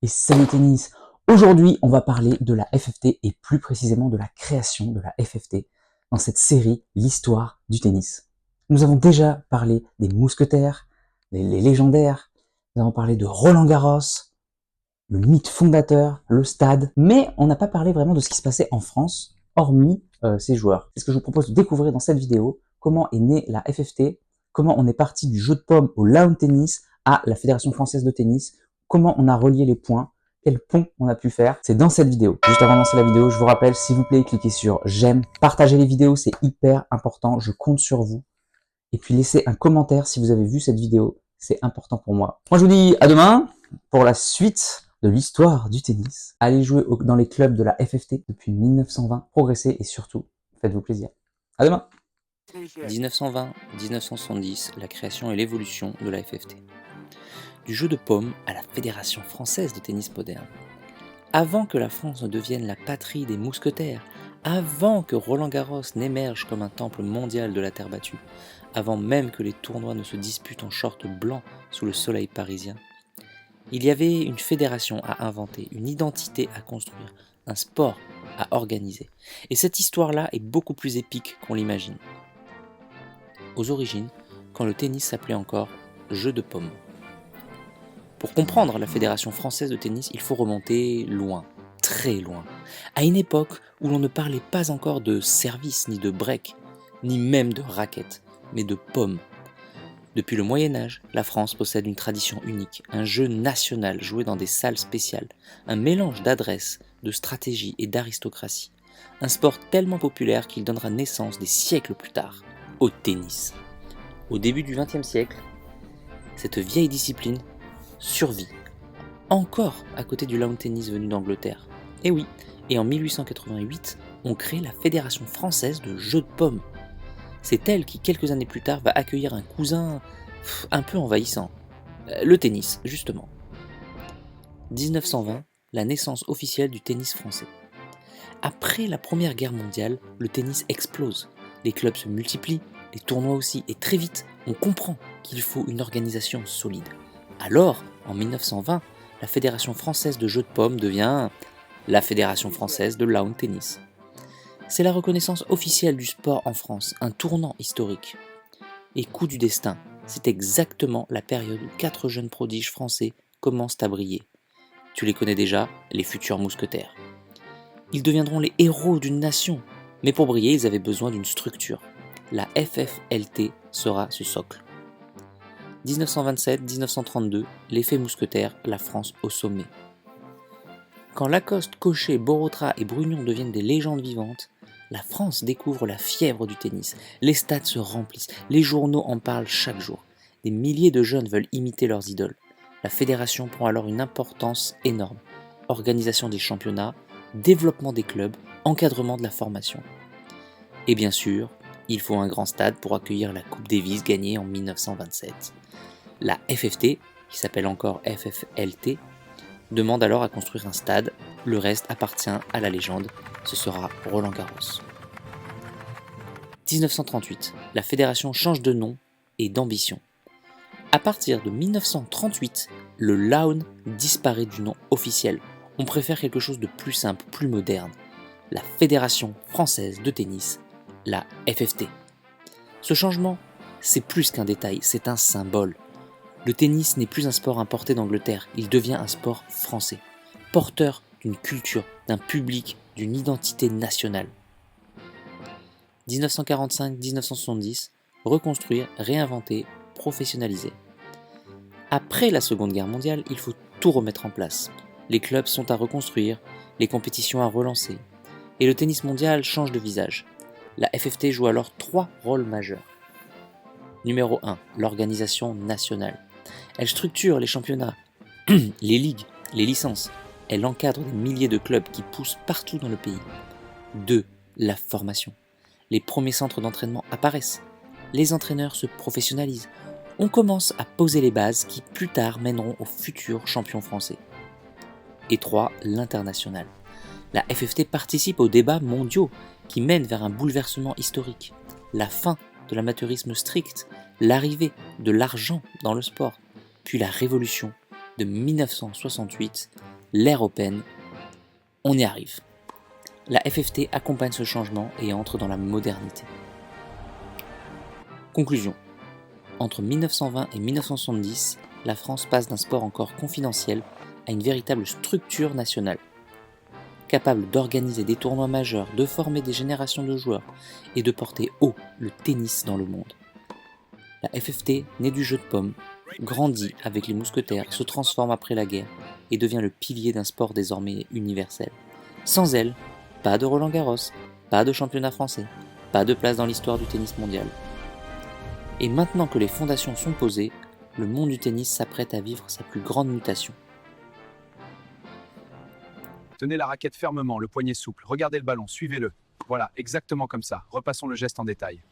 Et salut tennis. Aujourd'hui, on va parler de la FFT et plus précisément de la création de la FFT dans cette série L'histoire du tennis. Nous avons déjà parlé des mousquetaires, les légendaires, nous avons parlé de Roland-Garros, le mythe fondateur, le stade, mais on n'a pas parlé vraiment de ce qui se passait en France, hormis ces joueurs. C'est ce que je vous propose de découvrir dans cette vidéo, comment est née la FFT, comment on est parti du jeu de paume au lawn tennis à la Fédération française de tennis, comment on a relié les points, quel pont on a pu faire. C'est dans cette vidéo. Juste avant de lancer la vidéo, je vous rappelle, s'il vous plaît, cliquez sur j'aime, partagez les vidéos, c'est hyper important, je compte sur vous. Et puis laissez un commentaire si vous avez vu cette vidéo, c'est important pour moi. Moi je vous dis à demain pour la suite de l'histoire du tennis. Allez jouer dans les clubs de la FFT depuis 1920, progressez et surtout, faites-vous plaisir. À demain. 1920-1970, la création et l'évolution de la FFT. Du jeu de paume à la Fédération française de tennis moderne. Avant que la France ne devienne la patrie des mousquetaires, avant que Roland-Garros n'émerge comme un temple mondial de la terre battue, avant même que les tournois ne se disputent en short blanc sous le soleil parisien, il y avait une fédération à inventer, une identité à construire, un sport à organiser. Et cette histoire-là est beaucoup plus épique qu'on l'imagine. Aux origines, quand le tennis s'appelait encore jeu de paume. Pour comprendre la Fédération française de tennis, il faut remonter loin, très loin, à une époque où l'on ne parlait pas encore de service, ni de break, ni même de raquette, mais de paume. Depuis le Moyen-Âge, la France possède une tradition unique, un jeu national joué dans des salles spéciales, un mélange d'adresse, de stratégie et d'aristocratie. Un sport tellement populaire qu'il donnera naissance des siècles plus tard au tennis. Au début du XXe siècle, cette vieille discipline survit, encore à côté du lawn tennis venu d'Angleterre. Et oui, et en 1888, on crée la Fédération française de jeu de paume. C'est elle qui, quelques années plus tard, va accueillir un cousin un peu envahissant. Le tennis, justement. 1920, la naissance officielle du tennis français. Après la Première Guerre mondiale, le tennis explose. Les clubs se multiplient, les tournois aussi, et très vite, on comprend qu'il faut une organisation solide. Alors, en 1920, la Fédération française de jeu de paume devient la Fédération française de lawn tennis. C'est la reconnaissance officielle du sport en France, un tournant historique. Et coup du destin, c'est exactement la période où 4 jeunes prodiges français commencent à briller. Tu les connais déjà, les futurs mousquetaires. Ils deviendront les héros d'une nation, mais pour briller, ils avaient besoin d'une structure. La FFLT sera ce socle. 1927-1932, l'effet mousquetaire, la France au sommet. Quand Lacoste, Cochet, Borotra et Brugnon deviennent des légendes vivantes, la France découvre la fièvre du tennis. Les stades se remplissent, les journaux en parlent chaque jour. Des milliers de jeunes veulent imiter leurs idoles. La fédération prend alors une importance énorme. Organisation des championnats, développement des clubs, encadrement de la formation. Et bien sûr, il faut un grand stade pour accueillir la Coupe Davis gagnée en 1927. La FFT, qui s'appelle encore FFLT, demande alors à construire un stade, le reste appartient à la légende, ce sera Roland-Garros. 1938, la fédération change de nom et d'ambition. À partir de 1938, le lawn disparaît du nom officiel. On préfère quelque chose de plus simple, plus moderne. La Fédération française de tennis, la FFT. Ce changement, c'est plus qu'un détail, c'est un symbole. Le tennis n'est plus un sport importé d'Angleterre, il devient un sport français, porteur d'une culture, d'un public, d'une identité nationale. 1945-1970, reconstruire, réinventer, professionnaliser. Après la Seconde Guerre mondiale, il faut tout remettre en place. Les clubs sont à reconstruire, les compétitions à relancer, et le tennis mondial change de visage. La FFT joue alors 3 rôles majeurs. Numéro 1, l'organisation nationale. Elle structure les championnats, les ligues, les licences. Elle encadre des milliers de clubs qui poussent partout dans le pays. 2. La formation. Les premiers centres d'entraînement apparaissent. Les entraîneurs se professionnalisent. On commence à poser les bases qui plus tard mèneront aux futurs champions français. Et 3. L'international. La FFT participe aux débats mondiaux qui mènent vers un bouleversement historique. La fin de l'amateurisme strict, l'arrivée de l'argent dans le sport, puis la révolution de 1968 l'ère Open, on y arrive. La FFT accompagne ce changement et entre dans la modernité. Conclusion. Entre 1920 et 1970, la France passe d'un sport encore confidentiel à une véritable structure nationale. Capable d'organiser des tournois majeurs, de former des générations de joueurs et de porter haut le tennis dans le monde. La FFT, née du jeu de paume, grandit avec les mousquetaires, se transforme après la guerre et devient le pilier d'un sport désormais universel. Sans elle, pas de Roland-Garros, pas de championnat français, pas de place dans l'histoire du tennis mondial. Et maintenant que les fondations sont posées, le monde du tennis s'apprête à vivre sa plus grande mutation. Tenez la raquette fermement, le poignet souple, regardez le ballon, suivez-le. Voilà, exactement comme ça. Repassons le geste en détail.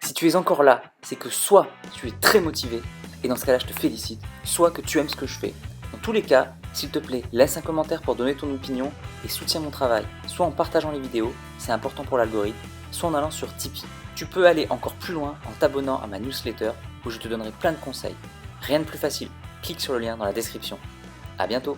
Si tu es encore là, c'est que soit tu es très motivé, et dans ce cas-là je te félicite, soit que tu aimes ce que je fais. Dans tous les cas, s'il te plaît, laisse un commentaire pour donner ton opinion et soutiens mon travail, soit en partageant les vidéos, c'est important pour l'algorithme, soit en allant sur Tipeee. Tu peux aller encore plus loin en t'abonnant à ma newsletter où je te donnerai plein de conseils. Rien de plus facile, clique sur le lien dans la description. À bientôt.